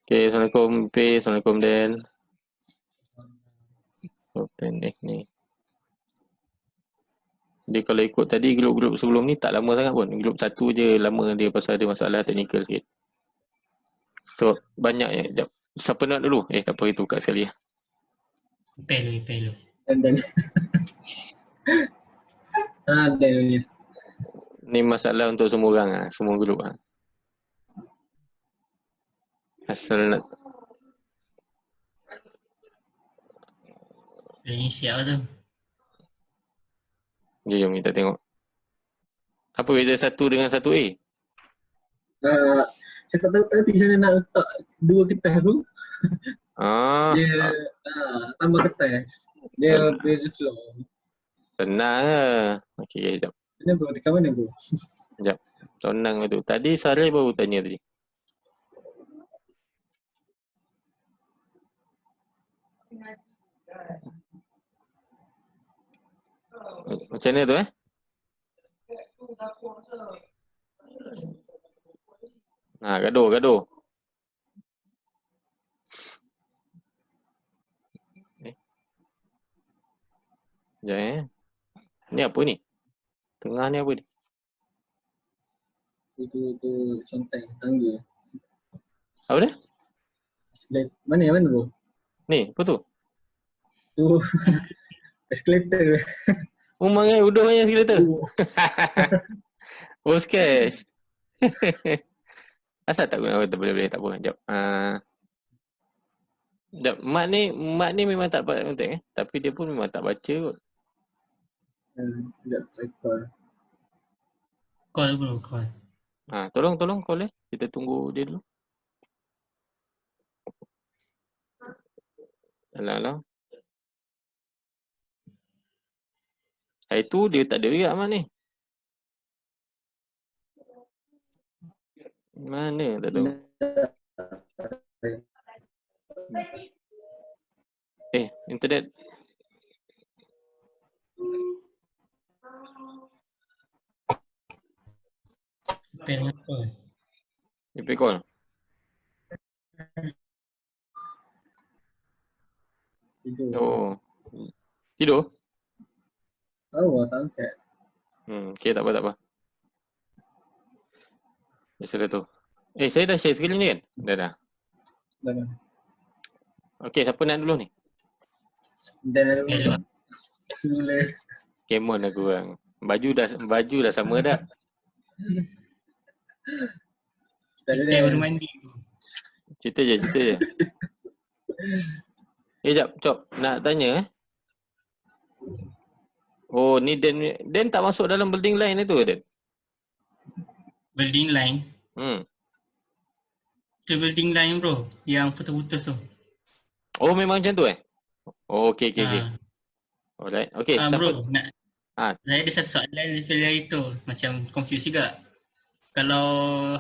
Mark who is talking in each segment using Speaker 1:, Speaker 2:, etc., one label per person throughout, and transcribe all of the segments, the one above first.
Speaker 1: Okay, Assalamualaikum P, Assalamualaikum Dan. Open ni. Dia kalau ikut tadi grup-grup sebelum ni tak lama sangat pun. Grup satu je lama dia pasal ada masalah teknikal sikit. So banyak ya. Sekejap. Siapa nak dulu? Tak apa, itu kat sekali ya.
Speaker 2: Pelu.
Speaker 3: Dan Dan
Speaker 1: Ni masalah untuk semua orang lah, semua grup lah. Asal nak
Speaker 2: Ini siap tu.
Speaker 1: jom kita tengok. Apa beza satu dengan satu A?
Speaker 3: saya tak tahu tadi macam mana nak letak dua kertas tu. Dia tambah kertas. Dia beza floor.
Speaker 1: Senang lah. Okey, sekejap.
Speaker 3: Mana bro? Tekan mana bro?
Speaker 1: Sekejap. Senang tu. Tadi Saril baru tanya tadi. Macam mana tu gaduh. Sekejap Ni apa ni? Tengah ni apa ni?
Speaker 3: Itu contoh tangga.
Speaker 1: Apa dia?
Speaker 3: Mana bro?
Speaker 1: Ni, apa tu?
Speaker 3: Tu eskalator.
Speaker 1: Mangai udah yang eskalator. Cash. Asal tak guna boleh tak apa. Sekejap. Sekejap. Mak ni memang tak dapat kontak tapi dia pun memang tak baca kot.
Speaker 3: Sekejap try call.
Speaker 2: Call bro, call.
Speaker 1: Tolong call kita tunggu dia dulu. Alah. Hari tu dia tak ada riak mak ni. Mana tak tahu. Internet.
Speaker 2: Pen apa?
Speaker 1: DP call. Tidur?
Speaker 3: Tahu tak angkat.
Speaker 1: Okay, tak apa. Sudah tu. Saya dah share screen ni kan? Dah.
Speaker 3: Dah.
Speaker 1: Okay, siapa nak dulu ni?
Speaker 3: Dan
Speaker 2: Pelu.
Speaker 1: Kemon aku orang. Baju dah sama dah.
Speaker 2: Kita baru mandi.
Speaker 1: Cerita je. Sekejap, Cop. Nak tanya Oh, ni Dan tak masuk dalam building line itu Dan?
Speaker 2: Building line? Itu building line bro, yang putus-putus tu.
Speaker 1: Oh, memang macam tu Oh, okay. Alright. Okay,
Speaker 2: bro, saya ada satu soalan dari itu. Macam confused juga. Kalau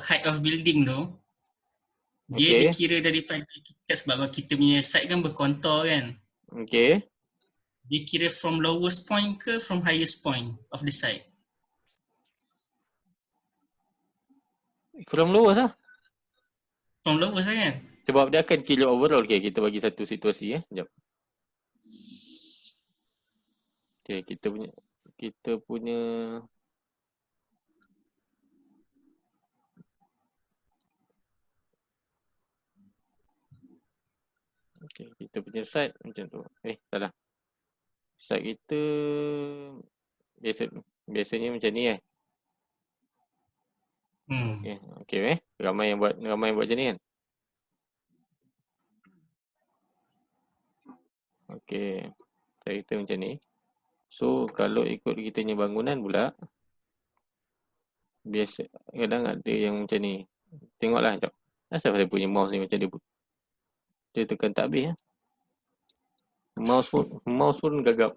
Speaker 2: height of building tu, dia dikira daripada kita sebab kita punya site kan berkontor kan.
Speaker 1: Okay.
Speaker 2: Dia kira from lowest point ke from highest point of the site?
Speaker 1: From lowest lah.
Speaker 2: From lowest lah kan?
Speaker 1: Sebab dia akan kira overall. Okay, kita bagi satu situasi Sekejap. Okay, kita punya okay, kita punya site macam tu. Salah. Site kita biasanya macam ni Okay, ramai yang buat macam ni kan. Okay, site kita macam ni. So kalau ikut kita punya bangunan pula, biasa kadang ada yang macam ni. Tengoklah jap. Asal saya punya mouse ni macam dia tekan tak habis Mouse pun gagap.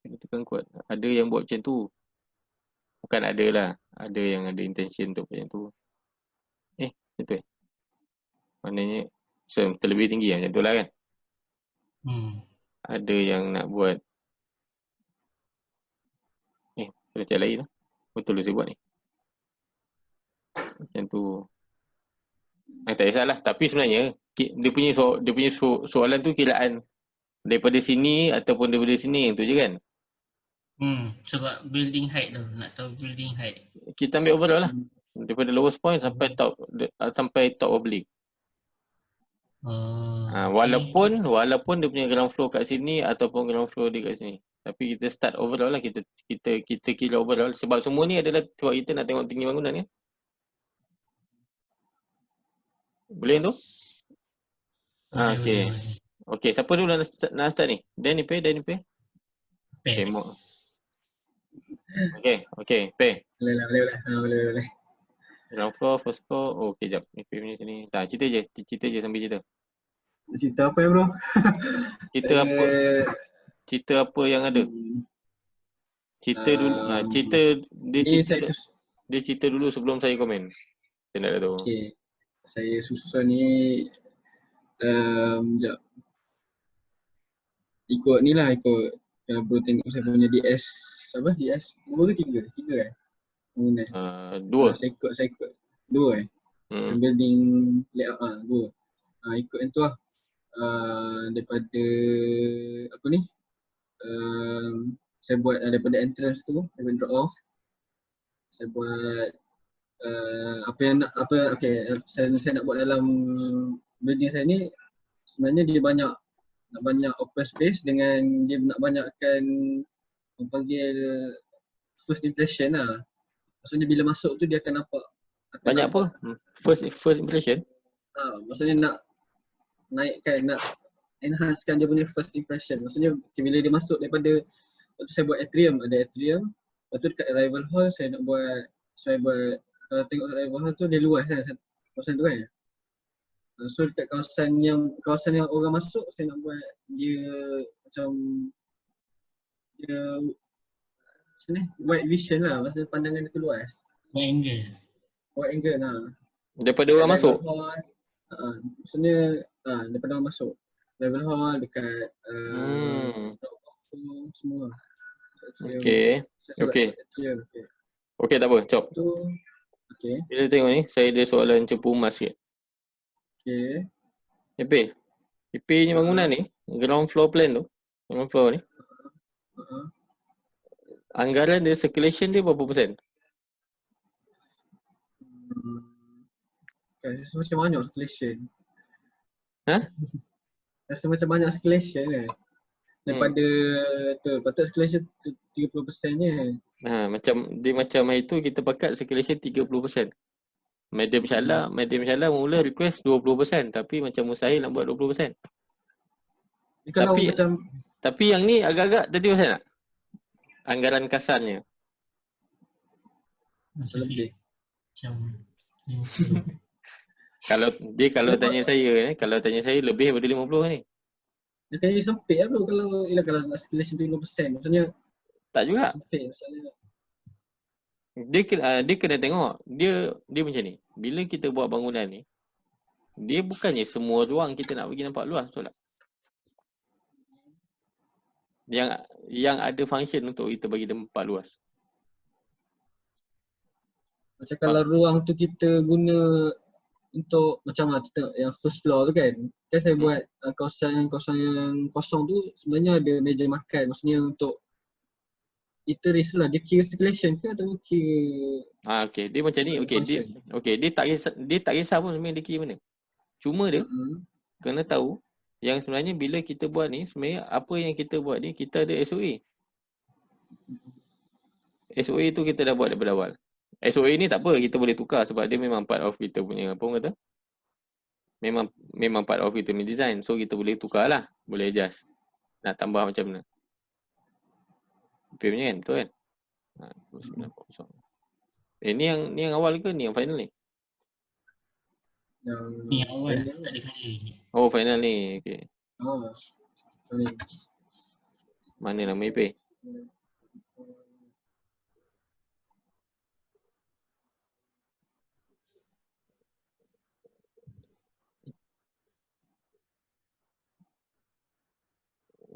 Speaker 1: Dia tekan kuat. Ada yang buat macam tu. Bukan ada lah. Ada yang ada intention untuk macam tu. Macam tu Maknanya terlebih tinggi macam tu lah kan. Ada yang nak buat macam lain lah. Betul lah saya buat ni. Macam tu. Tak kisahlah. Tapi sebenarnya dia punya soalan tu kiraan daripada sini ataupun daripada sini, tu je kan.
Speaker 2: Sebab building height tu, nak tahu building height.
Speaker 1: Kita ambil overall lah. Daripada lowest point sampai top of building. Walaupun dia punya ground floor kat sini ataupun ground floor dia kat sini. Tapi kita start overall lah, kita kira overall. Sebab semua ni adalah sebab kita nak tengok tinggi bangunan kan. Boleh tu? Okay. Okay, siapa dulu nak start ni? Danny Pay. Tengok. Okay, Pay.
Speaker 3: Boleh.
Speaker 1: Ground floor, first floor. Okay, jap. Ni Pay punya sini. Cerita je sambil cerita.
Speaker 3: Cerita apa ya bro?
Speaker 1: Cerita apa yang ada? Cerita dulu. Dia cerita dulu sebelum saya komen. Saya nak tahu.
Speaker 3: Okay. Saya susun ni sekejap. Ikut kalau bro tengok saya punya DS apa? DS 2 ke 3? 3 bangunan.
Speaker 1: 2.
Speaker 3: Saya ikut 2 building layout 2. Ikut yang tu lah. Daripada apa ni? Saya buat daripada entrance tu, daripada drop off. Saya buat saya nak buat dalam building saya ni. Sebenarnya dia banyak open space dengan dia nak banyakkan orang panggil first impression lah. Maksudnya bila masuk tu dia akan nampak
Speaker 1: banyak apa? First impression?
Speaker 3: Maksudnya nak naikkan, nak enhancekan dia punya first impression. Maksudnya bila dia masuk daripada waktu saya buat atrium, ada atrium. Lepas tu dekat arrival hall saya buat kalau tengok arrival hall tu dia luas kan, kawasan tu kan. So dekat kawasan yang orang masuk, saya nak buat dia macam dia macam ni, wide vision lah, maksudnya pandangan dia tu luas.
Speaker 2: Wide
Speaker 3: angle lah.
Speaker 1: Daripada orang masuk?
Speaker 3: Maksudnya daripada orang masuk. Level hall dekat semua.
Speaker 1: Okay, tak apa, cop.
Speaker 3: Okay.
Speaker 1: Bila tengok ni, saya ada soalan cepu emas sikit.
Speaker 3: Okay.
Speaker 1: IP ni bangunan ni, ground floor plan tu, ground floor ni. Anggaran dia, circulation dia berapa persen?
Speaker 3: Rasa macam banyak circulation. Rasa macam banyak circulation kan. Daripada patut circulation 30% je.
Speaker 1: Macam hari tu kita pakat circulation 30%. Madam Syala mula request 20%, tapi macam mustahil nak buat 20%. Tapi yang ni agak-agak 30% tak? Anggaran kasarnya.
Speaker 3: Macam lebih.
Speaker 1: Kalau tanya saya lebih daripada 50 ni.
Speaker 3: Dia tanya sempit lah bro kalau nak circulation 30%. Maksudnya
Speaker 1: tak juga.
Speaker 3: Sempit maksudnya.
Speaker 1: Dia kena tengok. Dia macam ni. Bila kita buat bangunan ni, dia bukannya semua ruang kita nak bagi nampak luas, betul tak? Yang ada function untuk kita bagi nampak luas.
Speaker 3: Macam kalau ruang tu kita guna untuk macam kita yang first floor tu kan saya buat kawasan yang kosong tu sebenarnya ada meja makan. Maksudnya untuk itu risk lah. Dia kira circulation ke atau kira
Speaker 1: dia macam ni. Dia tak kisah pun sebenarnya dia kira mana. Cuma dia kena tahu yang sebenarnya bila kita buat ni, sebenarnya apa yang kita buat ni, kita ada SOA. SOA tu kita dah buat daripada awal. SOA ni tak apa, kita boleh tukar sebab dia memang part of kita punya apa orang kata. Memang part of kita punya design. So kita boleh tukar lah, boleh adjust. Nak tambah macam mana. Punya kan, betul kan? Ni yang awal ke ni yang final ni?
Speaker 2: Ni awal, tak ada final.
Speaker 1: Oh, final ni. Okey.
Speaker 3: Ni.
Speaker 1: Mana nama IP?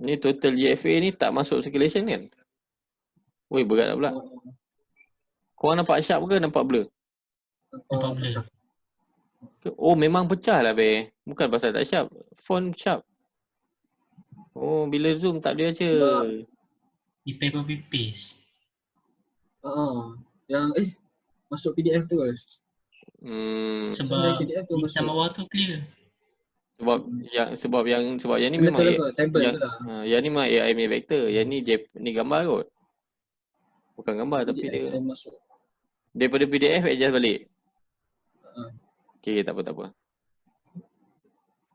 Speaker 1: Ni total GFA ni tak masuk circulation kan? Woi, berat pula. Korang nampak sharp ke nampak blur?
Speaker 2: Nampak blur.
Speaker 1: Oh memang pecah lah be. Bukan pasal tak sharp. Font sharp. Oh bila zoom tak boleh baca.
Speaker 3: Sebab
Speaker 2: copy paste.
Speaker 3: yang masuk PDF tu guys.
Speaker 2: Sebab
Speaker 3: PDF tu
Speaker 2: hitam
Speaker 3: masuk.
Speaker 2: bawah tu clear.
Speaker 1: Sebab yang ni
Speaker 3: Benda
Speaker 1: memang
Speaker 3: tu lah kot, table tu lah.
Speaker 1: yang ni memang AI punya vector. Yang ni gambar kot. Bukan gambar tapi
Speaker 3: PDF
Speaker 1: dia
Speaker 3: saya masuk.
Speaker 1: daripada PDF adjust balik.
Speaker 3: Ah.
Speaker 1: Okay, tak apa.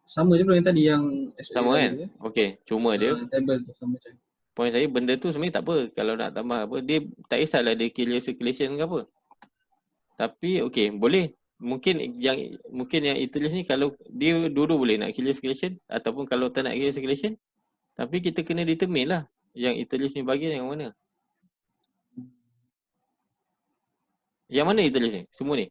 Speaker 3: Sama je pula yang tadi yang
Speaker 1: Sama kan? Okay, cuma dia
Speaker 3: table tu sama je.
Speaker 1: point saya benda tu sebenarnya tak apa. Kalau nak tambah apa, dia tak kisahlah dia clear circulation ke apa. Tapi okay, boleh. Mungkin yang Italy ni kalau dia dua-dua boleh nak clear circulation ataupun kalau tak nak clear circulation, tapi kita kena determine lah yang Italy ni bahagian yang mana. Yang mana Italy ni? Semua ni?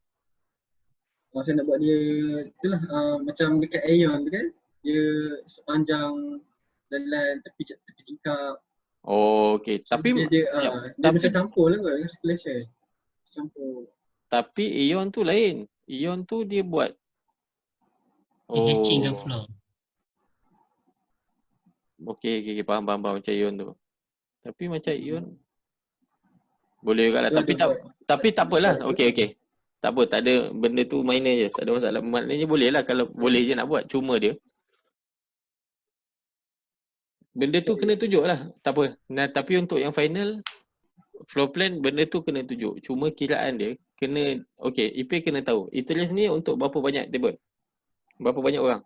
Speaker 3: Saya nak buat dia itulah macam dekat Aeon tu kan. Dia sepanjang jalan tepi tingkap.
Speaker 1: Oh, okay. Tapi
Speaker 3: dia macam campur lah kot dengan circulation. Campur.
Speaker 1: Tapi Aeon tu lain. Aeon tu dia buat
Speaker 2: Hatching kan floor.
Speaker 1: Okay, faham macam Aeon tu. Tapi macam Aeon boleh juga lah. Tapi tak apalah. Okay. Tak apa, tak ada, benda tu minor je. Tak ada masalah. Maknanya boleh lah kalau boleh je nak buat. Cuma dia benda tu kena tunjuk lah. Tak apa. Nah, tapi untuk yang final floor plan, benda tu kena tunjuk. Cuma kiraan dia kena, okay, IP kena tahu. Italy ni untuk berapa banyak table? Berapa banyak orang?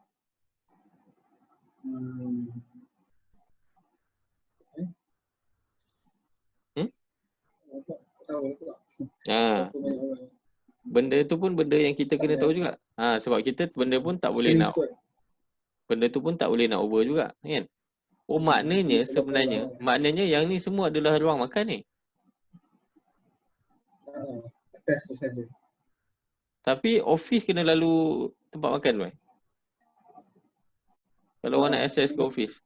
Speaker 1: Benda tu pun benda yang kita kena tahu juga. Sebab kita benda pun tak boleh nak over juga, kan? Oh maknanya sebenarnya yang ni semua adalah ruang makan ni.
Speaker 3: Atas tu saja.
Speaker 1: Tapi office kena lalu tempat makan tu. Kalau orang nak access ke office.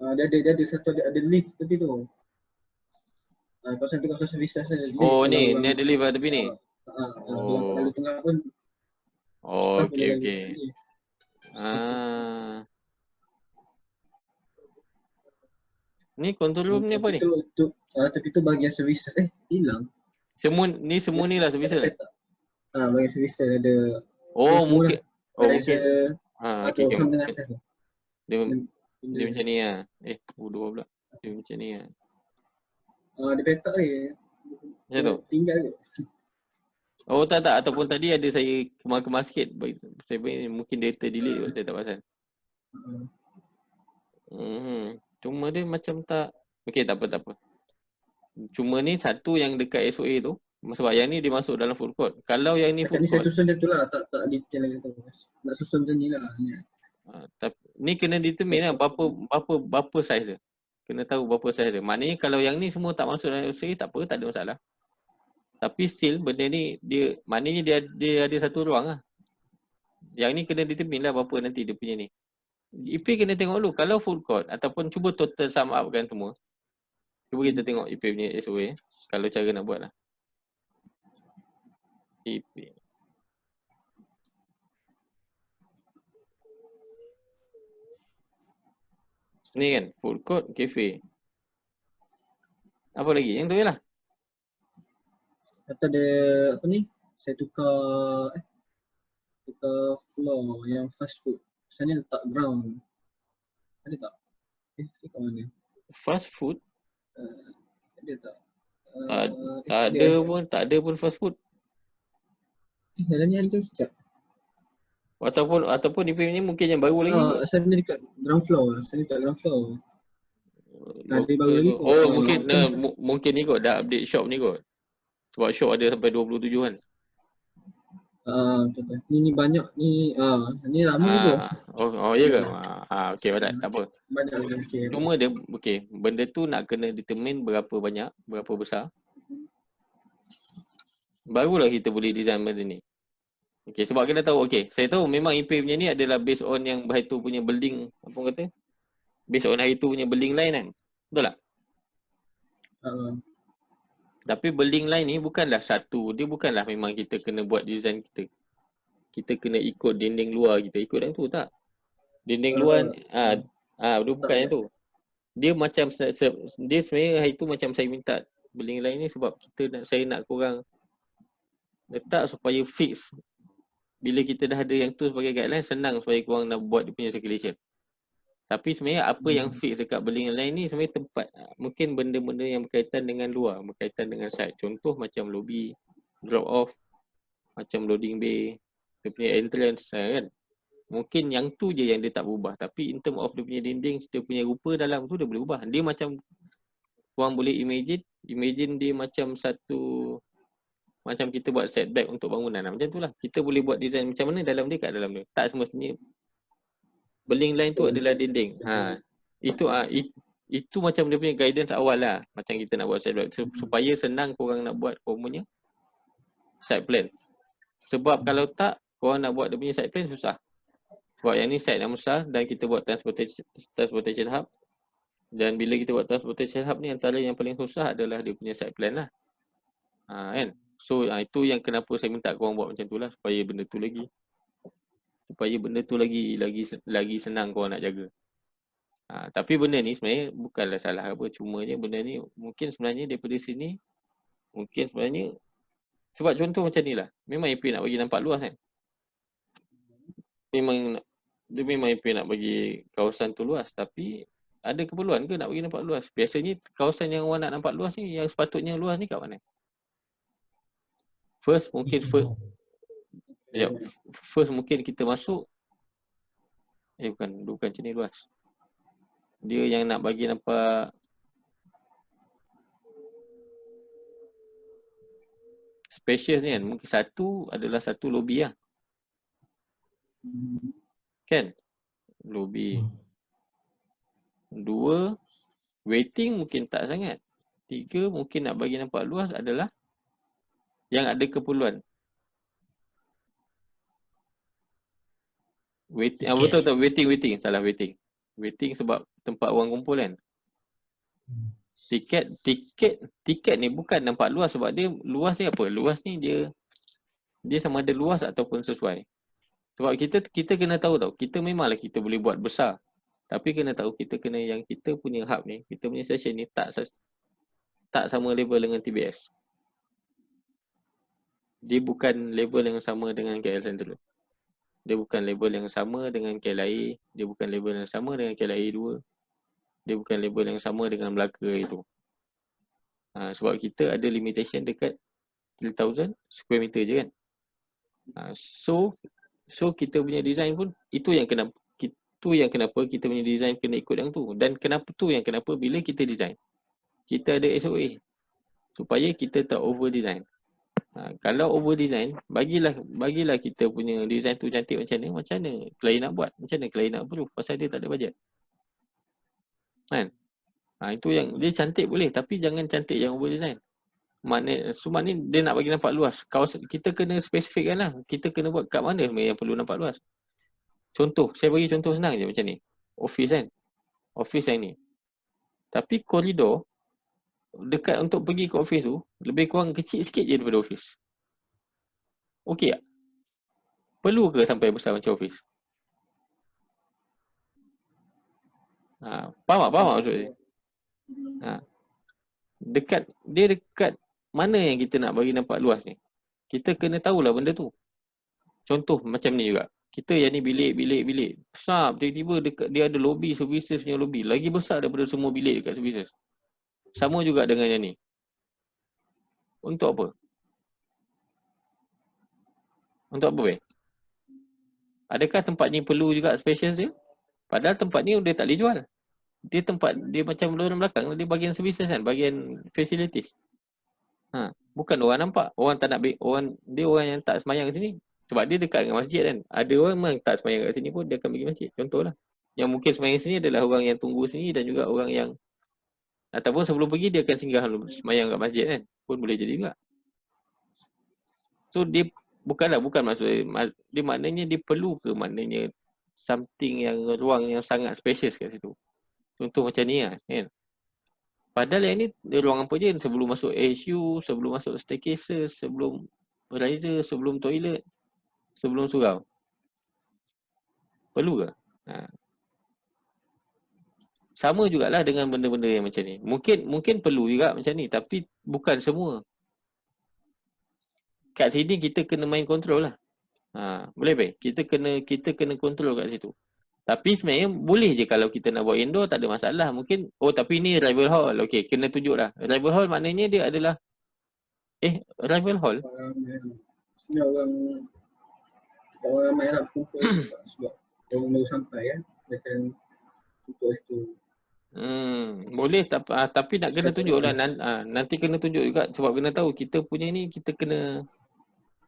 Speaker 3: Dia ada satu ada lift tepi tu. Kawasan tu kawasan servis saja.
Speaker 1: Oh ni ada lift lah tepi ni.
Speaker 3: Kalau tengah pun.
Speaker 1: Oh okey. Ni control room ni apa ni?
Speaker 3: Tapi tu bahagian servis hilang.
Speaker 1: Semua ni lah servis.
Speaker 3: Bahagian servis ada.
Speaker 1: Oh mungkin. Mungkin.
Speaker 3: Okay.
Speaker 1: Dia macam ni lah. Dua pula. Dia macam ni lah.
Speaker 3: Dia petak ni.
Speaker 1: Macam tu?
Speaker 3: Tinggal je.
Speaker 1: Oh tak. Ataupun tadi ada saya kemas sikit. Saya mungkin data delete kot. Saya tak pasal. Cuma dia macam tak. Okay tak apa. Cuma ni satu yang dekat SOA tu. Sebab yang ni dia masuk dalam food court. Kalau yang ni food court.
Speaker 3: Ni saya susun macam tu lah. Tak detail lagi tu. Nak susun macam ni lah.
Speaker 1: Ni kena determine lah berapa size dia. Kena tahu berapa size dia. Maknanya kalau yang ni semua tak masuk dalam SOA tak apa, tak ada masalah. Tapi still benda ni dia maknanya dia ada satu ruang lah. Yang ni kena determine lah berapa nanti dia punya ni. IP kena tengok dulu. Kalau full court ataupun cuba total sum up kan semua. Cuba kita tengok IP punya SOA. Kalau cara nak buat lah. IP. Ni kan, food court, cafe. Apa lagi? Yang tu je lah.
Speaker 3: Kata ada apa ni? Saya tukar floor yang fast food. Saya ni letak ground. Ada tak? Kat mana?
Speaker 1: Fast food?
Speaker 3: Ada tak?
Speaker 1: Tak ada pun fast food.
Speaker 3: Dalam ni ada sekejap.
Speaker 1: Ataupun IP ni mungkin yang baru lagi.
Speaker 3: Saya ni dekat ground floor. Ada baru lagi kot.
Speaker 1: Oh mungkin ni kot dah update shop ni kot. Sebab shop ada sampai 27 kan.
Speaker 3: Betul. Ni banyak ni. Ni lama tu.
Speaker 1: Ya ke? Okey tak apa.
Speaker 3: Banyak okey.
Speaker 1: Cuma dia benda tu nak kena determine berapa banyak, berapa besar. Barulah kita boleh design benda ni. Okey, sebab kita tahu saya tahu memang IP punya ni adalah based on yang Haitu punya building, apa orang kata? Based on Haitu punya building line kan. Betul tak? Tapi building line ni bukanlah satu, dia bukanlah memang kita kena buat design kita. kita kena ikut dinding luar kita ikut yang tu tak. Dinding luar dia bukan yang tu. Dia macam dia sebenarnya hari tu macam saya minta building line ni sebab saya nak korang letak supaya fix. Bila kita dah ada yang tu sebagai guideline, senang supaya korang nak buat dia punya circulation. Tapi sebenarnya apa yang fix dekat building line ni sebenarnya tempat, mungkin benda-benda yang berkaitan dengan luar, berkaitan dengan site. Contoh macam lobby, drop off, macam loading bay, dia punya entrance kan. Mungkin yang tu je yang dia tak berubah. Tapi in term of dia punya dinding, dia punya rupa dalam tu dia boleh ubah. Dia macam, korang boleh imagine dia macam satu, macam kita buat setback untuk bangunan. Macam tu lah. Kita boleh buat design macam mana dalam dia kat dalam dia. Tak semestinya building line tu adalah dinding. Itu macam dia punya guidance awal lah. Macam kita nak buat setback. Supaya senang korang nak buat korang punya site plan. Sebab kalau tak, korang nak buat dia punya site plan susah. Sebab yang ni site yang besar dan kita buat transportation hub. Dan bila kita buat transportation hub ni, antara yang paling susah adalah dia punya site plan lah. Kan? So itu yang kenapa saya minta korang buat macam tu lah. Supaya benda tu lagi senang korang nak jaga. Tapi benda ni sebenarnya bukanlah salah apa. Cumanya benda ni mungkin sebenarnya daripada sini, mungkin sebenarnya, sebab contoh macam ni lah. Memang IP nak bagi nampak luas kan. Memang IP nak bagi kawasan tu luas. Tapi ada keperluan ke nak bagi nampak luas? Biasanya kawasan yang orang nak nampak luas ni, yang sepatutnya luas ni kat mana? First mungkin kita masuk. Bukan macam ni luas. Dia yang nak bagi nampak spacious ni kan. Mungkin satu adalah satu lobby lah. Kan? Lobby. 2, waiting mungkin tak sangat. 3, mungkin nak bagi nampak luas adalah yang ada keperluan. Waiting, betul. Waiting. Salah waiting. Waiting sebab tempat orang kumpul kan. Tiket ni bukan nampak luas sebab dia luas ni apa? Luas ni dia sama ada luas ataupun sesuai. Sebab kita kena tahu tau. Kita memanglah kita boleh buat besar. Tapi kena tahu kita punya hub ni, kita punya session ni tak sama level dengan TBS. Dia bukan level yang sama dengan KL Central. Dia bukan level yang sama dengan KLIA. Dia bukan level yang sama dengan KLIA 2. Dia bukan level yang sama dengan Melaka itu. Sebab kita ada limitation dekat 3,000 square meter je kan. So kita punya design pun itu yang kenapa kita punya design kena ikut yang tu. Dan kenapa bila kita design, kita ada SOA supaya kita tak over design. Kalau over design, bagilah kita punya design tu cantik macam mana klien nak buat, macam mana klien nak approve pasal dia tak ada bajet. Kan? Itu yang dia cantik boleh tapi jangan cantik yang over design. Maknanya dia nak bagi nampak luas. Kawasan kita kena spesifikkan lah. Kita kena buat kat mana yang perlu nampak luas. Contoh, saya bagi contoh senang je macam ni. Office kan. Office yang ni. Tapi koridor dekat untuk pergi ke office tu lebih kurang kecil sikit je daripada office. Okey tak? Perlu ke sampai besar macam office? Faham tak maksud saya? Dekat mana yang kita nak bagi nampak luas ni? Kita kena tahulah benda tu. Contoh macam ni juga. Kita yang ni bilik. Besar, tiba-tiba dekat dia ada lobby, services punya lobby. Lagi besar daripada semua bilik dekat services. Sama juga dengan yang ni. Untuk apa? Untuk apa, Bang? Adakah tempat ni perlu juga spacious dia? Padahal tempat ni dia tak boleh jual. Dia macam lorong belakang, dia bahagian services kan, bahagian facilities. Bukan orang nampak. Orang tak nak orang yang tak semayang kat sini. Sebab dia dekat dengan masjid kan. Ada orang memang tak semayang kat sini pun dia akan pergi masjid. Contohlah. Yang mungkin semayang sini adalah orang yang tunggu sini dan juga orang yang ataupun sebelum pergi dia akan singgah semayang kat masjid kan. Pun boleh jadi juga. So dia bukan maksud dia maknanya dia perlu ke maknanya something yang ruang yang sangat spacious kat situ. Contoh macam ni lah kan. Padahal yang ni ruang apa je sebelum masuk ASU, sebelum masuk staircases, sebelum riser, sebelum toilet. sebelum surau? Perlu ke? Sama jugalah dengan benda-benda yang macam ni. Mungkin perlu juga macam ni, tapi bukan semua. Kat sini kita kena main control lah. Boleh baik? Kita kena control kat situ. Tapi sebenarnya boleh je kalau kita nak buat indoor, tak ada masalah. Mungkin, tapi ni rival hall. Okey, kena tunjuk lah. Rival hall maknanya dia adalah rival hall.
Speaker 3: Sebenarnya orang ramai lah kumpul sebab orang baru sampai kan. Dia akan tutup situ.
Speaker 1: Boleh tapi nak kena tunjuk lah. Nanti kena tunjuk juga sebab kena tahu kita punya ni, kita kena,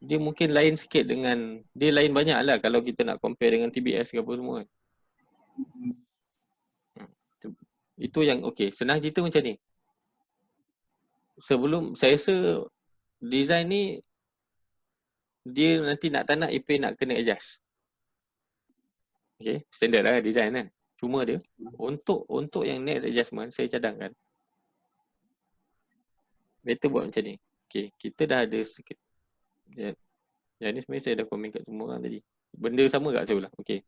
Speaker 1: dia mungkin lain sikit dengan, dia lain banyak lah kalau kita nak compare dengan TBS ke apa semua. Itu yang okey. Senang cerita macam ni. Sebelum, saya rasa design ni, dia nanti nak tak nak IP nak kena adjust. Okay, standard lah design kan. Cuma dia, untuk yang next adjustment, saya cadangkan. Better buat macam ni. Okay, kita dah ada sikit. Yang ni sebenarnya saya dah komen kat semua orang tadi. Benda sama kat saya ulang. Okay.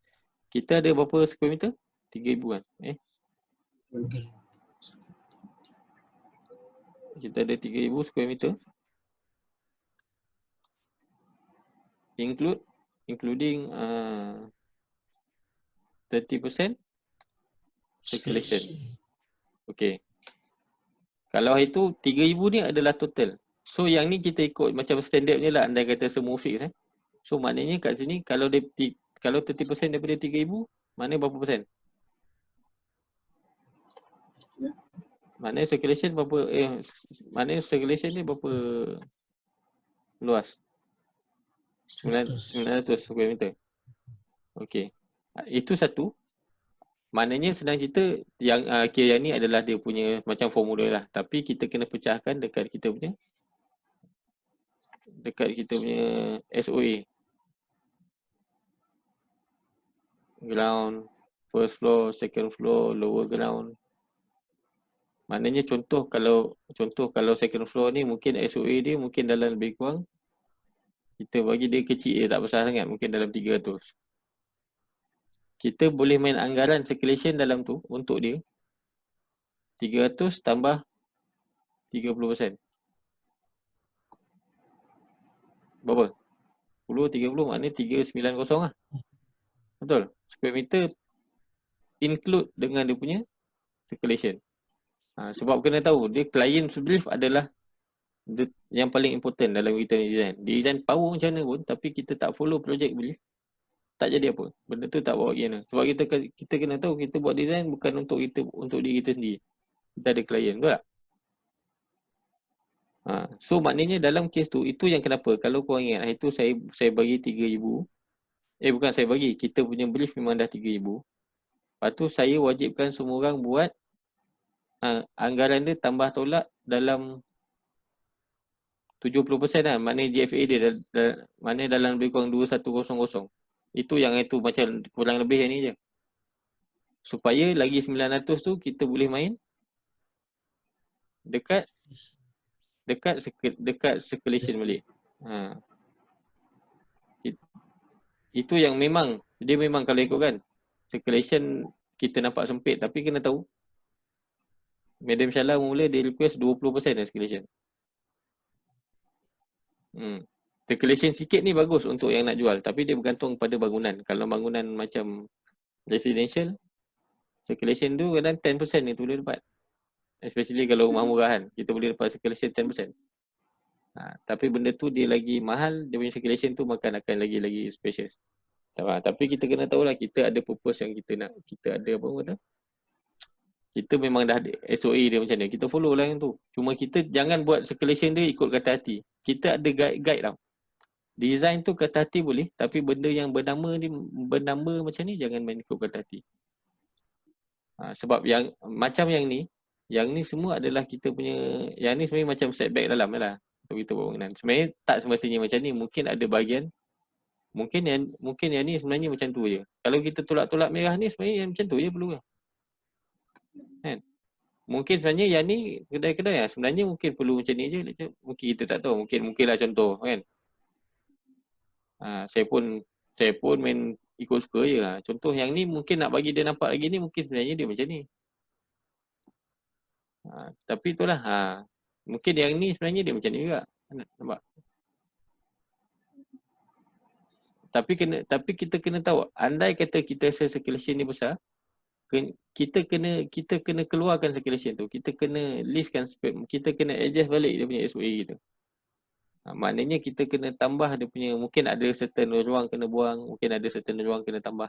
Speaker 1: Kita ada berapa square meter? 3,000 kan? Kita ada 3,000 square meter. Including 30% circulation. Okay. Kalau itu 3,000 ni adalah total. So yang ni kita ikut macam standard ni lah, andai kata semua fix So maknanya kat sini kalau 30% daripada 3,000, maknanya berapa persen? Maknanya circulation berapa, maknanya circulation ni berapa luas? 900 square meter. Okay. Itu satu. Maknanya senang cerita, yang kira yang ni adalah dia punya macam formula lah. Tapi kita kena pecahkan dekat kita punya SOA. Ground, first floor, second floor, lower ground. Maknanya contoh kalau second floor ni mungkin SOA dia mungkin dalam lebih kurang, kita bagi dia kecil tak besar sangat, mungkin dalam 300. Kita boleh main anggaran circulation dalam tu untuk dia 300 tambah 30%. Berapa? 10, 30 maknanya 390 lah. Betul? Square meter include dengan dia punya circulation. Sebab kena tahu, dia client brief adalah yang paling important dalam kita design. Design power macam mana pun, tapi kita tak follow project brief, tak jadi apa. Benda tu tak bawa gimana. Sebab kita kena tahu, kita buat design bukan untuk diri kita sendiri. Kita ada klien, betul tak? So maknanya dalam kes tu, itu yang kenapa. Kalau korang ingat, itu saya bagi 3,000. Bukan saya bagi, kita punya brief memang dah 3,000. Lepas tu saya wajibkan semua orang buat anggaran dia tambah tolak dalam 70% lah. Maknanya GFA dia maknanya dalam lebih kurang 2100. Itu macam kurang lebih yang ni je. Supaya lagi 900 tu kita boleh main dekat circulation balik. Itu yang memang kalau ikutkan circulation kita nampak sempit, tapi kena tahu Madam Syala mula dia request 20% circulation. Circulation sikit ni bagus untuk yang nak jual, tapi dia bergantung pada bangunan. Kalau bangunan macam residential, circulation tu kadang 10% ni tu boleh dapat. Especially kalau rumah murahan, kita boleh dapat circulation 10%. Tapi benda tu dia lagi mahal, dia punya circulation tu akan lagi spacious. Tapi kita kena tahulah kita ada purpose yang kita nak, kita ada apa kata? Kita memang dah ada SOA dia macam ni, kita follow lah yang tu. Cuma kita jangan buat circulation dia ikut kata hati. Kita ada guide tau. Design tu kata hati boleh, tapi benda yang bernama macam ni jangan main ikut kata hati. Sebab yang macam yang ni semua adalah kita punya, yang ni sebenarnya macam setback dalam lah untuk kita buat bangunan. Sebenarnya tak semestinya macam ni, mungkin ada bahagian, mungkin yang ni sebenarnya macam tu je. Kalau kita tolak-tolak merah ni sebenarnya yang macam tu je perlu kan. Mungkin sebenarnya yang ni kedai-kedai sebenarnya mungkin perlu macam ni je. Mungkin kita tak tahu, mungkin lah contoh kan. Saya pun main ikut suka je. Contoh yang ni mungkin nak bagi dia nampak lagi ni, mungkin sebenarnya dia macam ni. Tapi itulah, mungkin yang ni sebenarnya dia macam ni juga. Nampak? Tapi kita kena tahu, andai kata kita circulation ni besar, kita kena keluarkan circulation tu. Kita kena listkan, kita kena adjust balik dia punya SOA gitu. Maknanya kita kena tambah dia punya, mungkin ada certain ruang kena buang, mungkin ada certain ruang kena tambah.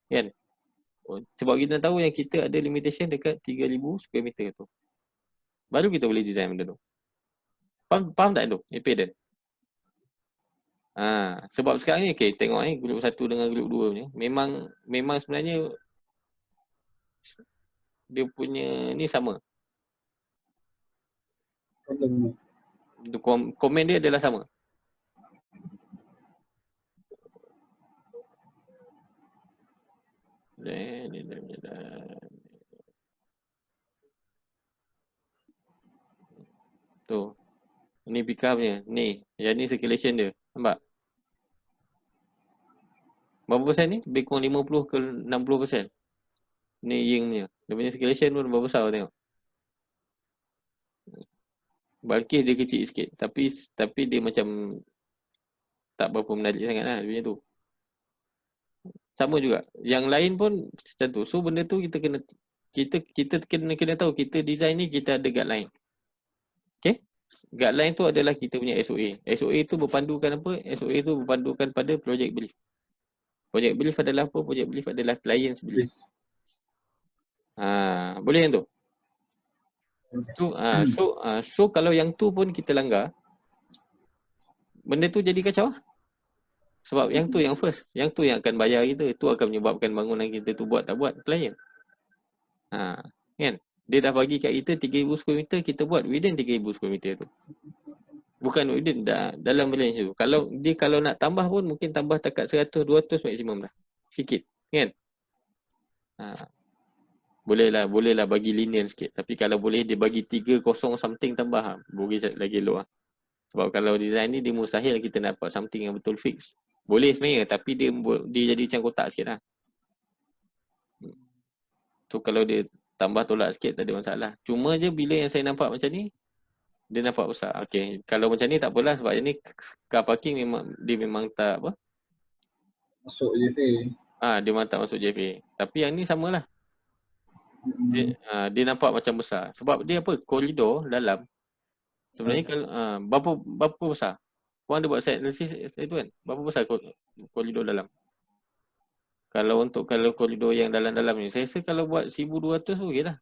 Speaker 1: Kan? Sebab kita tahu yang kita ada limitation dekat 3000 square meter tu. Baru kita boleh design benda tu. Faham tak tu? Impedance. Sebab sekarang ni, okay, tengok grup 1 dengan grup 2 punya. Memang sebenarnya dia punya ni sama. Komen dia adalah sama. Tu. Ni pick up punya. Ni. Yang ni circulation dia. Nampak? Berapa persen ni? Lebih kurang 50 ke 60%. Ni Ying punya. Dia punya circulation pun berapa besar tengok. Balkis dia kecil sikit. Tapi dia macam tak berapa menarik sangat lah. Dia punya tu. Sama juga. Yang lain pun macam tu. So benda tu kita kena tahu kita design ni kita ada guideline. Okay? Guideline tu adalah kita punya SOA. SOA tu berpandukan apa? SOA tu berpandukan pada project brief. Project brief adalah apa? Project brief adalah client's brief. Boleh yang tu? So kalau yang tu pun kita langgar, benda tu jadi kacau. Sebab yang tu yang first. Yang tu yang akan bayar kita. Itu akan menyebabkan bangunan kita tu buat tak buat klien. Kan? Dia dah bagi kat kita 3000 square meter, kita buat within 3000 square meter tu. Bukan within, dalam range tu. Kalau nak tambah pun mungkin tambah takat 100, 200 maksimum dah. Sikit. Kan? Boleh lah bagi linear sikit. Tapi kalau boleh dia bagi 30 something tambah, boleh lagi low lah. Sebab kalau design ni dia mustahil kita dapat something yang betul fix. Boleh sebenarnya tapi dia jadi macam kotak sikit lah. So kalau dia tambah tolak sikit tak ada masalah. Cuma je bila yang saya nampak macam ni, dia nampak besar. Okay, kalau macam ni tak apalah sebab yang ni car parking memang tak apa?
Speaker 3: Masuk JFA.
Speaker 1: Dia memang tak masuk JFA. Tapi yang ni samalah. Dia nampak macam besar. Sebab dia apa? Koridor dalam. Sebenarnya kalau berapa besar? Korang ada buat site analysis itu kan? Berapa besar koridor dalam? Kalau koridor yang dalam-dalam ni, saya rasa kalau buat 1200 okey lah.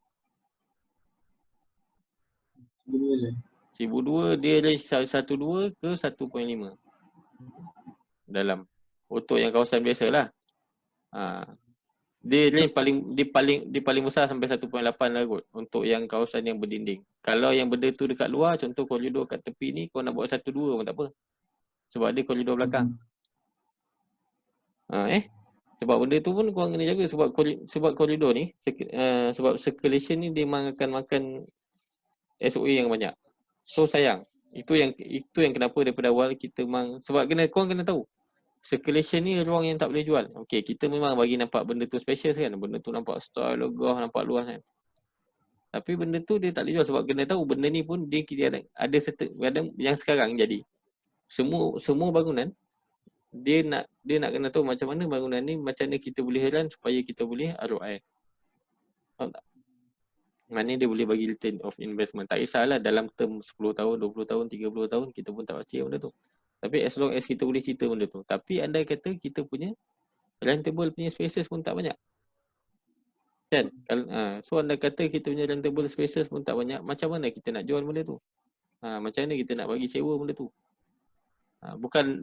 Speaker 1: 1002 dia range 1.2 ke 1.5 dalam. Untuk yang kawasan biasa lah. Dia range paling besar sampai 1.8 lah kot. Untuk yang kawasan yang berdinding. Kalau yang benda tu dekat luar, contoh koridor kat tepi ni, kau nak buat 1.2 pun tak apa. Sebab dia koridor belakang. Sebab benda tu pun korang kena jaga sebab koridor ni, sebab circulation ni dia memang akan makan SOA yang banyak. So sayang. Itu yang kenapa daripada awal kita memang, sebab korang kena tahu. Circulation ni ruang yang tak boleh jual. Okey, kita memang bagi nampak benda tu spacious kan. Benda tu nampak style, legah, nampak luas kan. Tapi benda tu dia tak boleh jual sebab kena tahu benda ni pun dia ada kadang yang sekarang jadi. Semua bangunan dia nak kena tahu macam mana bangunan ni, macam mana kita boleh heran supaya kita boleh ROI. Faham tak? Maknanya dia boleh bagi return of investment. Tak kisahlah dalam term 10 tahun, 20 tahun, 30 tahun kita pun tak pasti benda tu. Tapi as long as kita boleh cerita benda tu. Tapi andai kata kita punya rentable punya spaces pun tak banyak. Kan? So andai kata kita punya rentable spaces pun tak banyak, macam mana kita nak jual benda tu? Macam mana kita nak bagi sewa benda tu?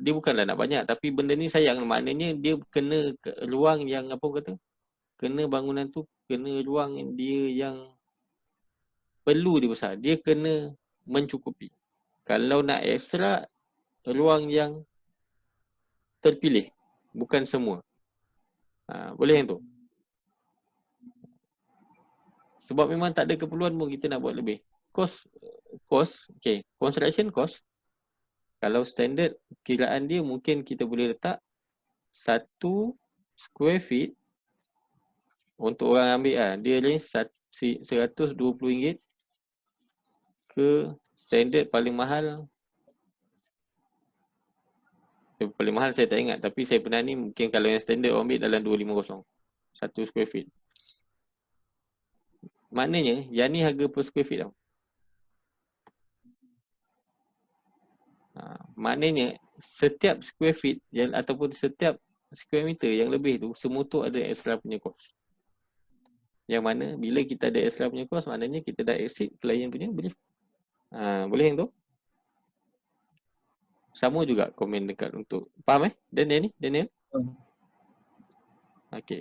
Speaker 1: Dia bukanlah nak banyak, tapi benda ni sayang. Maknanya dia kena ruang yang apa kata, kena bangunan tu kena ruang dia yang perlu dia besar. Dia kena mencukupi. Kalau nak extra, ruang yang terpilih, bukan semua. Boleh yang tu. Sebab memang tak ada keperluan pun kita nak buat lebih. Cost okay. Construction cost Kalau standard kiraan dia mungkin kita boleh letak 1 square feet untuk orang ambil lah. Dia range RM120 ke standard paling mahal. Paling mahal saya tak ingat, tapi saya pernah ni mungkin kalau yang standard orang ambil dalam 250. 1 square feet. Maknanya yang ni harga per square feet tau. Maknanya setiap square feet yang ataupun setiap square meter yang lebih tu semua tu ada extra punya cost. Yang mana bila kita ada extra punya cost, maknanya kita dah exceed klien punya boleh. Boleh yang tu. Sama juga komen dekat untuk faham Dan ni Daniel? Okay.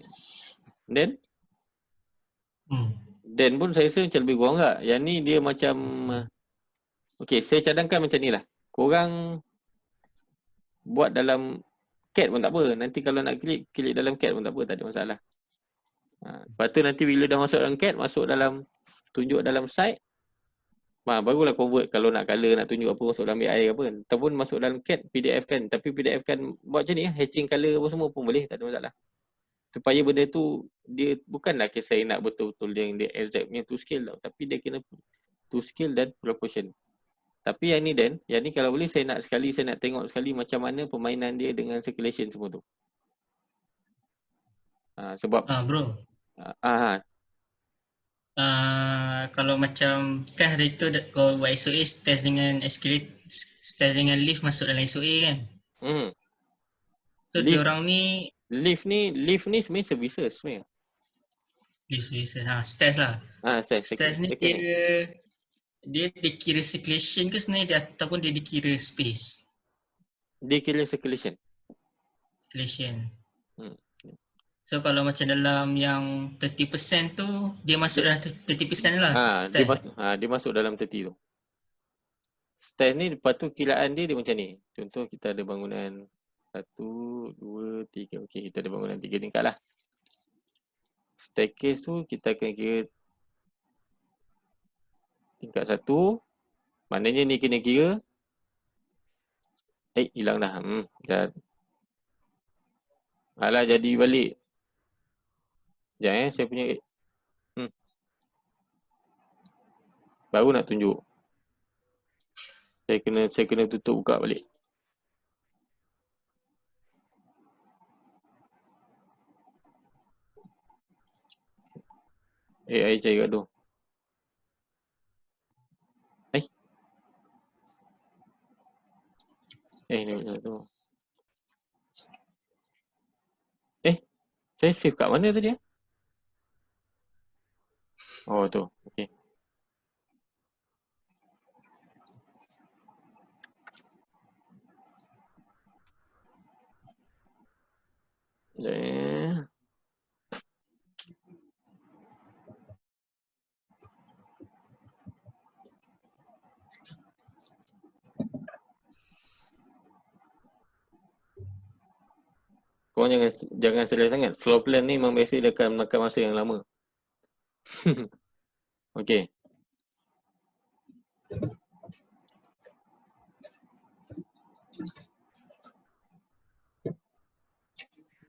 Speaker 1: Dan pun saya rasa macam lebih kurang tak? Yang ni dia macam okay, saya cadangkan macam ni lah. Korang buat dalam CAD pun tak apa. Nanti kalau nak klik dalam CAD pun tak apa, tak ada masalah. Lepas tu nanti bila dah masuk dalam CAD, masuk dalam tunjuk dalam site, barulah convert kalau nak color, nak tunjuk apa, masuk dalam AI ke apa. Ataupun masuk dalam CAD, PDF kan. Tapi PDF kan buat macam ni, hatching color apa semua pun boleh, tak ada masalah. Supaya benda tu, dia bukanlah saya nak betul-betul yang dia exact punya to scale tau. Tapi dia kena to scale dan proportion. Tapi yang ni Dan, yang ni kalau boleh saya nak tengok sekali macam mana permainan dia dengan circulation semua tu. Sebab
Speaker 2: bro. Kalau macam kan hari tu kalau buat SOA test dengan escalate, test dengan lift masuk dalam SOA kan. So diorang ni
Speaker 1: lift ni sebenarnya services sebenarnya.
Speaker 2: Lift services, stairs lah. Stairs ni dia dikira circulation ke sebenarnya dia, ataupun dia dikira space?
Speaker 1: Dia kira circulation.
Speaker 2: So kalau macam dalam yang 30% tu dia masuk dalam 30% lah.
Speaker 1: Dia masuk dalam 30 tu. Stairs ni lepas tu kiraan dia macam ni. Contoh kita ada bangunan 1, 2, 3. Okey, kita ada bangunan 3 tingkat lah. Staircase tu kita akan kira tingkat 1. Maknanya ni kena kira. Hilang dah. Alah, jadi balik. Sekejap saya punya. Baru nak tunjuk. Saya kena tutup buka balik. AI cari gaduh. Ni macam tu. Saya save kat mana tadi? Oh tu, okey. Korang jangan serius sangat. Floor plan ni memang biasa dia akan makan masa yang lama. Okey.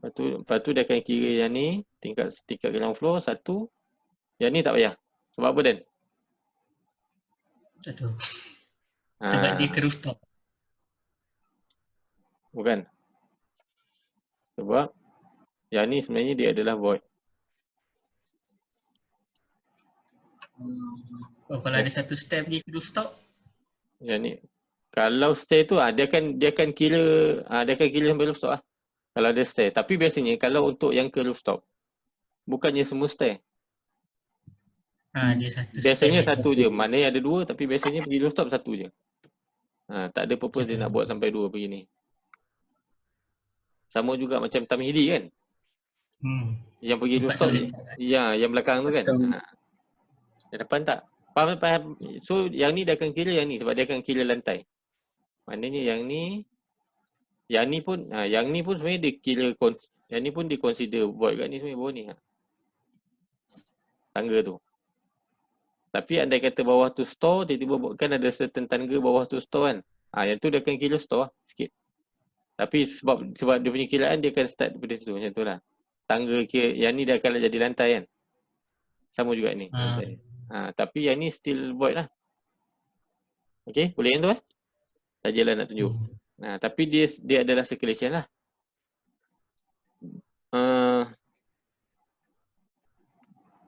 Speaker 1: Lepas tu dia akan kira yang ni tingkat ground floor 1. Yang ni tak payah. Sebab apa Dan?
Speaker 2: Tak tahu. Sebab dia ke rooftop.
Speaker 1: Bukan. Sebab yang ni sebenarnya dia adalah void.
Speaker 2: Kalau ada satu stair pergi ke rooftop?
Speaker 1: Yang ni. Kalau stair tu dia akan kira sampai rooftop lah. Kalau ada stair. Tapi biasanya kalau untuk yang ke rooftop, bukannya semua stair.
Speaker 2: Dia satu
Speaker 1: biasanya
Speaker 2: stair.
Speaker 1: Satu je. Maknanya ada 2 tapi biasanya pergi rooftop 1 je. Tak ada purpose dia nak buat sampai 2 begini. Sama juga macam Tamhidi kan? Yang pergi rooftop yang belakang tu kan? Yang depan tak? Faham? So yang ni dia akan kira yang ni sebab dia akan kira lantai. Maknanya yang ni pun sebenarnya dia kira, yang ni pun dia consider void kat ni sebenarnya bawah ni. Tangga tu. Tapi andai kata bawah tu store, tiba-tiba kan ada certain tangga bawah tu store kan? Yang tu dia akan kira store sikit. Tapi sebab dia punya kiraan dia akan start daripada situ macam tu lah. Tangga kira, yang ni dah akan jadi lantai kan. Sama juga ni lantai. Tapi yang ni still void lah. Okay, boleh yang tu sajalah nak tunjuk. Tapi dia adalah circulation lah.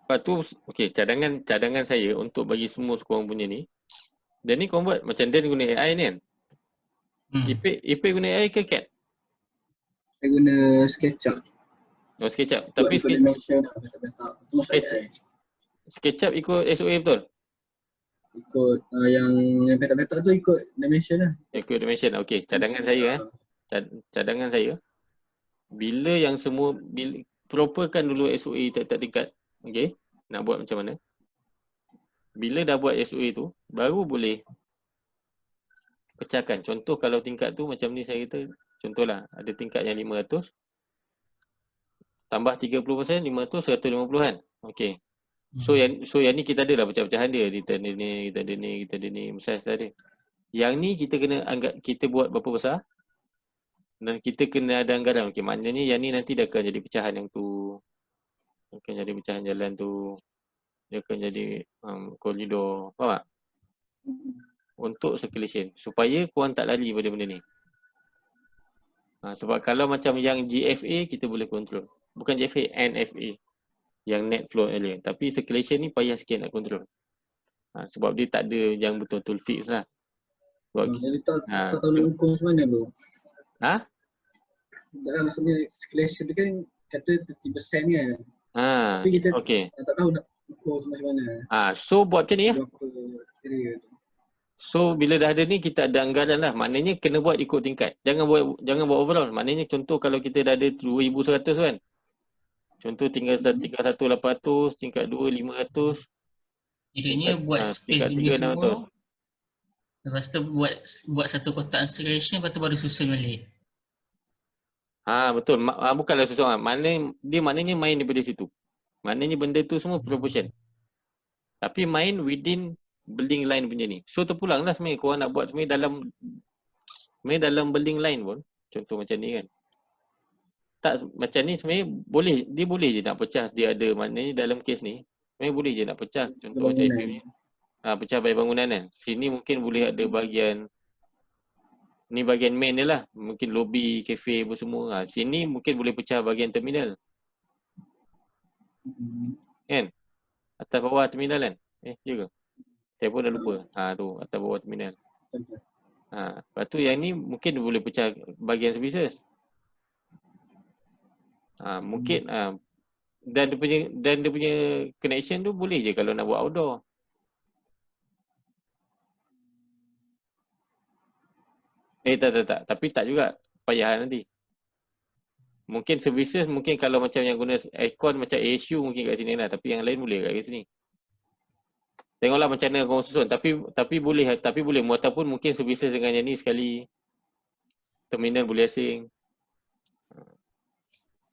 Speaker 1: Lepas tu, okay, cadangan saya untuk bagi semua korang punya ni. Dan ni korang buat macam Dan guna AI ni kan. Ipek guna AI ke CAD?
Speaker 3: Saya guna SketchUp.
Speaker 1: SketchUp. Tapi SketchUp ikut SOA betul?
Speaker 3: Ikut yang petak-petak tu ikut dimension lah.
Speaker 1: Ikut dimension. Okay, cadangan saya. Bila yang semua, properkan dulu SOA tiap-tiap tingkat. Okay, nak buat macam mana. Bila dah buat SOA tu, baru boleh pecahkan. Contoh kalau tingkat tu macam ni saya kata, contohlah ada tingkat yang 500, tambah 30%, 500, 150 kan. Okay. So yang ni kita ada lah pecah-pecahan dia. Kita ada ni, kita ada ni, kita ada ni, besar ada. Yang ni kita kena anggap kita buat berapa besar. Dan kita kena ada anggaran. Okay, maknanya yang ni nanti dah akan jadi pecahan yang tu. Akan jadi pecahan jalan tu. Dia akan jadi koridor. Faham tak? Untuk circulation. Supaya korang tak lari pada benda ni. Sebab kalau macam yang GFA, kita boleh control. Bukan GFA, NFA. Yang net flow area. Tapi circulation ni payah sikit nak control. Sebab dia tak ada yang betul-betul fix lah.
Speaker 3: Jadi tak tahu nak ukur macam mana bro? Maksudnya circulation tu kan kata 30% kan. Tapi kita tak tahu nak ukur macam mana.
Speaker 1: So buat macam ni lah. So bila dah ada ni kita ada anggaran lah. Maknanya kena buat ikut tingkat. Jangan buat overall. Maknanya contoh kalau kita dah ada 2,100 kan. Contoh tingkat 1 800, tingkat 2 500.
Speaker 2: Kiranya buat space dulu semua. Lepas tu buat satu kotak circulation, lepas tu baru susun balik.
Speaker 1: Betul. Bukanlah susun. Maknanya main daripada situ. Maknanya benda tu semua proportion. Tapi main within building line punya ni. So terpulang lah sebenarnya korang nak buat sebenarnya dalam building line pun. Contoh macam ni kan. Tak, macam ni sebenarnya boleh. Dia boleh je nak pecah. Dia ada maknanya dalam kes ni. Sebenarnya boleh je nak pecah. Contoh macam ni. Pecah bagi bangunan kan. Sini mungkin boleh ada bahagian. Ni bahagian main dia lah. Mungkin lobby, kafe apa semua. Sini mungkin boleh pecah bahagian terminal. Kan? Atas bawah terminal kan? Ya ke? Saya pun dah lupa. Tu atas bawah terminal. Lepas tu yang ni mungkin boleh pecah bahagian services. Mungkin dan dia punya connection tu boleh je kalau nak buat outdoor. Tak. Tapi tak juga. Payah nanti. Mungkin services, mungkin kalau macam yang guna aircon macam ASU mungkin kat sini lah. Tapi yang lain boleh kat sini. Tengoklah macam mana korang susun. Tapi boleh muatan pun mungkin services dengan yang ni sekali. Terminal boleh asing.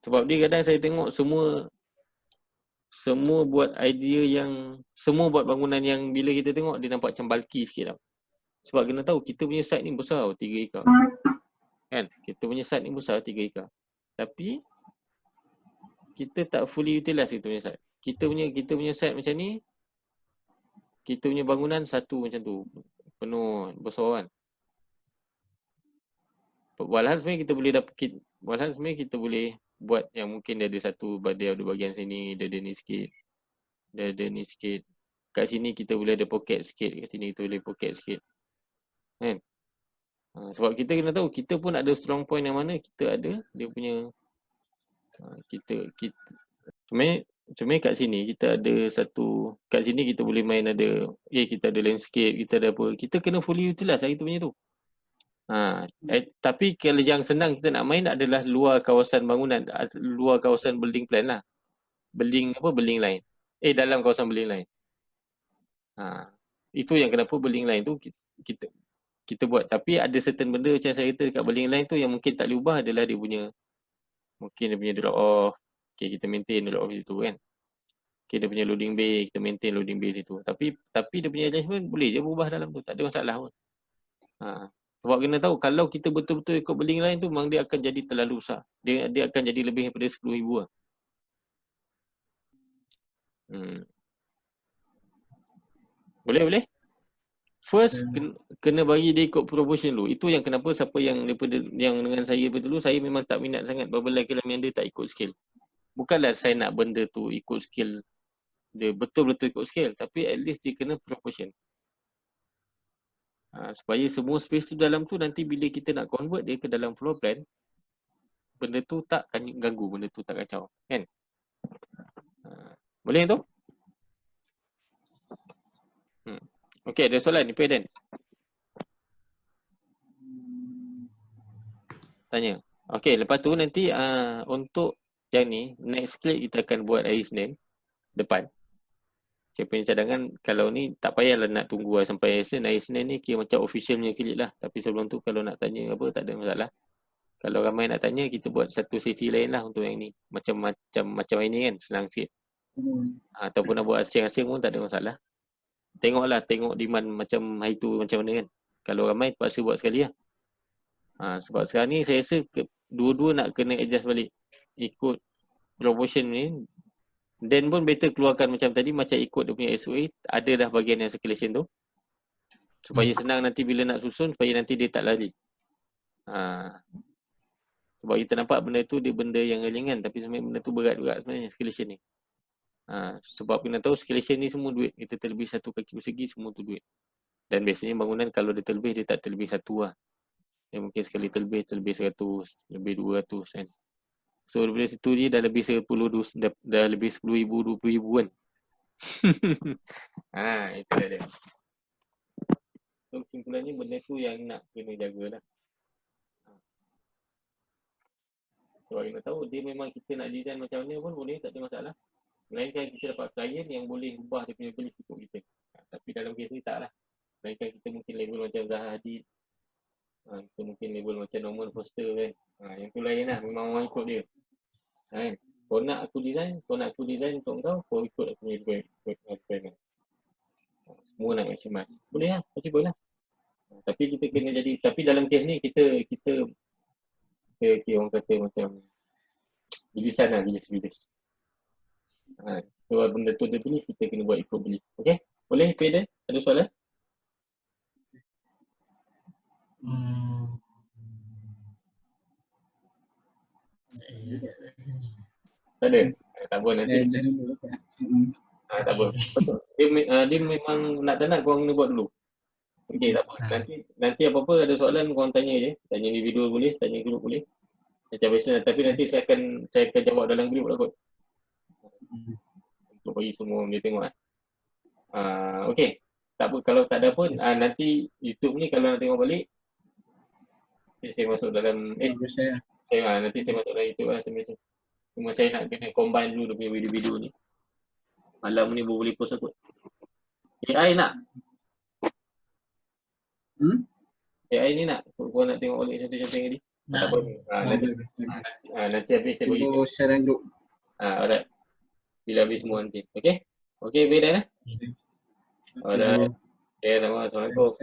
Speaker 1: Sebab dia kadang saya tengok semua buat idea yang, semua buat bangunan yang bila kita tengok dia nampak macam bulky sikit lah. Sebab kena tahu kita punya site ni besar 3 ekar. Kan? Kita punya site ni besar 3 ekar. Tapi kita tak fully utilize kita punya site. Kita punya site macam ni, kita punya bangunan satu macam tu. Penuh, besar kan. Walhal sebenarnya kita boleh buat yang mungkin dia ada satu, dia ada bahagian sini, dia ada ni sikit. Dia ada ni sikit. Kat sini kita boleh ada pocket sikit, kat sini kita boleh pocket sikit. Kan? Sebab kita kena tahu, kita pun ada strong point yang mana kita ada, dia punya kita sebenarnya kat sini kita ada satu, kat sini kita boleh main ada, kita ada landscape, kita ada apa, kita kena fully utilize lah kita punya tu. Tapi kalau yang senang kita nak main adalah luar kawasan bangunan, luar kawasan building plan lah. Building line. Dalam kawasan building line. Itu yang kenapa building line tu kita buat. Tapi ada certain benda macam saya kata dekat building line tu yang mungkin tak boleh ubah adalah dia punya, mungkin dia punya drop off. Kita maintain drop off situ kan. Dia punya loading bay, kita maintain loading bay situ. Tapi dia punya arrangement boleh je berubah dalam tu, tak ada masalah pun. Sebab kena tahu kalau kita betul-betul ikut link lain tu memang dia akan jadi terlalu besar. Dia akan jadi lebih daripada 10,000 lah. Boleh? First kena bagi dia ikut proportion dulu. Itu yang kenapa siapa yang daripada yang dengan saya dulu, saya memang tak minat sangat berbelai kalam yang dia tak ikut skill. Bukanlah saya nak benda tu ikut skill. Dia betul-betul ikut skill, tapi at least dia kena proportion. Supaya semua space tu dalam tu nanti bila kita nak convert dia ke dalam floor plan, benda tu tak ganggu, benda tu tak kacau, kan? Boleh tu? Okey, ada soalan ni Peden. Tanya. Okey, lepas tu nanti untuk yang ni, next clip kita akan buat hari Senin depan. Saya punya cadangan kalau ni tak payahlah nak tunggu sampai hari Senin ni kira macam officialnya klik lah. Tapi sebelum tu kalau nak tanya apa tak ada masalah. Kalau ramai nak tanya kita buat satu sesi lain lah untuk yang ni. Macam ini kan, senang sikit. Ataupun nak buat asing-asing pun tak ada masalah. Tengok demand macam hari tu macam mana kan. Kalau ramai terpaksa buat sekali lah. Sebab sekarang ni saya rasa dua-dua nak kena adjust balik. Ikut proportion ni. Dan pun better keluarkan macam tadi, macam ikut dia punya SOA, ada dah bahagian yang circulation tu. Supaya senang nanti bila nak susun, supaya nanti dia tak lari. Sebab kita nampak benda tu dia benda yang ringan, tapi sebenarnya benda tu berat-berat sebenarnya circulation ni. Sebab kena tahu circulation ni semua duit. Kita terlebih satu kaki persegi, semua tu duit. Dan biasanya bangunan kalau dia terlebih, dia tak terlebih satu lah. Dia mungkin sekali terlebih 100, lebih 200 kan. So daripada situ dia dah lebih 10, dah lebih 10,000, 20,000 kan. Itulah dia. So kesimpulannya benda tu yang nak kena jagalah. Sebab kita tahu dia memang kita nak design macam mana pun boleh, tak ada masalah. Melainkan kita dapat klien yang boleh ubah dia punya beli ikut kita. Tapi dalam kes ni tak lah. Melainkan kita mungkin label macam Zaha Hadid. Kita mungkin label macam Norman Foster kan. Yang tu lain lah, memang orang ikut dia. Kan? Kau nak aku design untuk kau ikut aku punya requirement. Semua nak maximize. Boleh lah, possible lah. Tapi kita kena jadi, tapi dalam kes ni kita orang kata macam bilisan lah, bilis. So benda tu dia beli, kita kena buat ikut beli. Okay? Boleh Peden? Ada soalan? Tak ada? Tak apa nanti. Tak apa. Dia memang nak korang kena buat dulu. Okey, tak apa. Nanti apa-apa ada soalan korang tanya je. Tanya individual boleh, tanya grup boleh. Macam biasa. Tapi nanti saya akan jawab dalam grup lah kot. Untuk bagi semua dia tengok lah. Okey. Tak apa, kalau tak ada pun nanti YouTube ni kalau nak tengok balik saya masuk dalam nanti saya masuk dalam YouTube lah macam biasa. Cuma saya nak kena combine dulu dia punya video-video ni. Malam ni boleh post aku. AI nak? AI ni nak? Kau nak tengok balik contoh-contoh yang tadi? Tak apa. Nanti habis saya bagi.
Speaker 3: Kita share dalam group.
Speaker 1: Alright. Bila habis semua nanti. Okay? Okay, Bedan lah. Alright. Okay, Assalamualaikum.